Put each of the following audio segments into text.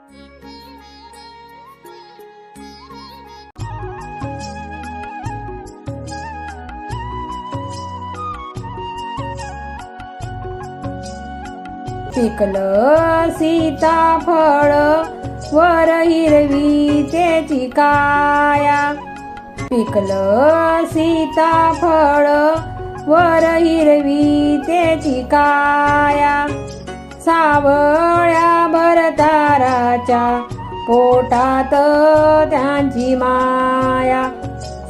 पिकलं सीताफळ वर हिरवी त्याची काया. पिकलं सीताफळ वर हिरवी त्याची काया. सावळ्या भरताराच्या पोटात त्यांची माया.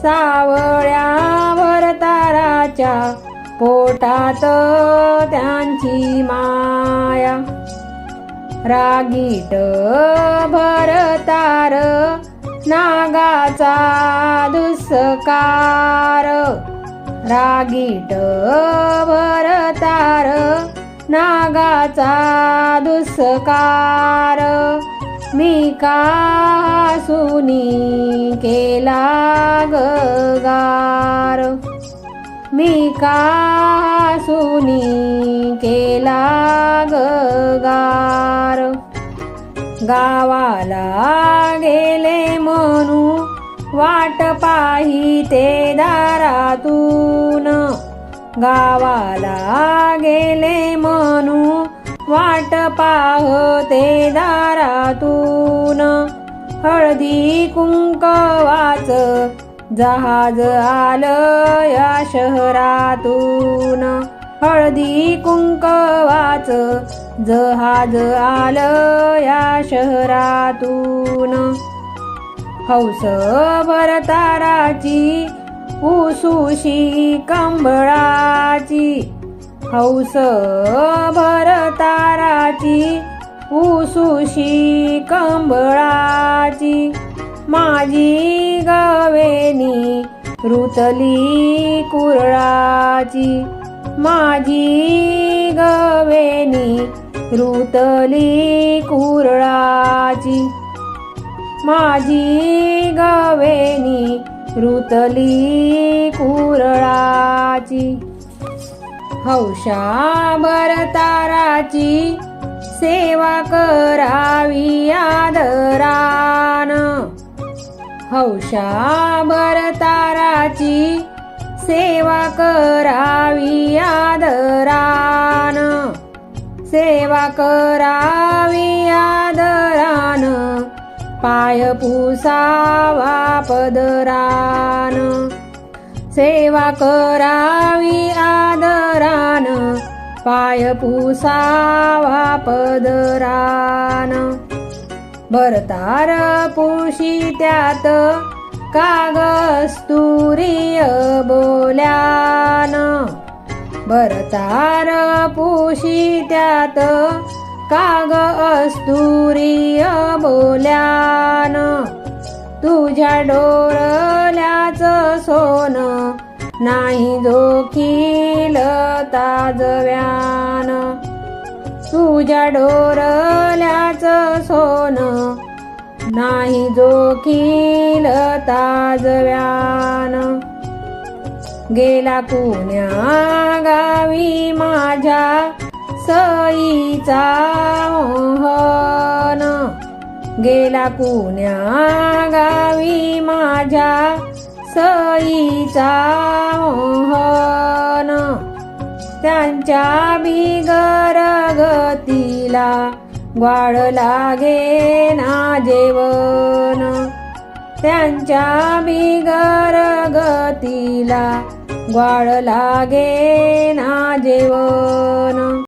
सावळ्या भरताराच्या पोटात त्यांची माया. रागीट भरतार नागाचा दुष्कार. रागीट भरतार नागाचा दुष्कार. मी का हसूनी केला गगार. मी का हसूनी केला गगार. गावाला गेले म्हणू वाट पाहिते दारातून. गावाला गेले म्हणू वाट पाहते दारातून. हळदी कुंकवाच जहाज आलं या शहरातून. हळदी कुंकवाच जहाज आलं या शहरातून. हौस भरताराची उसुशी कंबळाची. हौस भरताराची उसुशी कंबळाची. माझी गवेनी रुतली कुरळाची. माझी गवेनी रुतली कुरळाची. माझी गवेनी रुतली कुरळाची. हौशा भरताराची सेवा करावी आदरान. हौशा भरताराची सेवा करावी आदरान. सेवा करावी आदरान. पाय पुसावा पदरान. सेवा करावी आदरान. पाय पुसावा पदरान. भरतार पुशी त्यात कागस्तुरीय बोल्यान. भरतार पुशी त्यात कागस्तुरीय बोल्यान. तुझ्या डोरल्याच सोन नाही जोखील ताजव्यान. तुझ्या डोरल्याच सोन नाही जोखील ताजव्यान. गेला कुण्या गावी माझ्या सईचा मोहन. गेला कुण्या गावी माझ्या सईचा मोहन. त्यांच्या बिगर गतीला ग्वाड लागे ना जेवण. त्यांच्या बिगर गतीला ग्वाड लागे ना जेवण.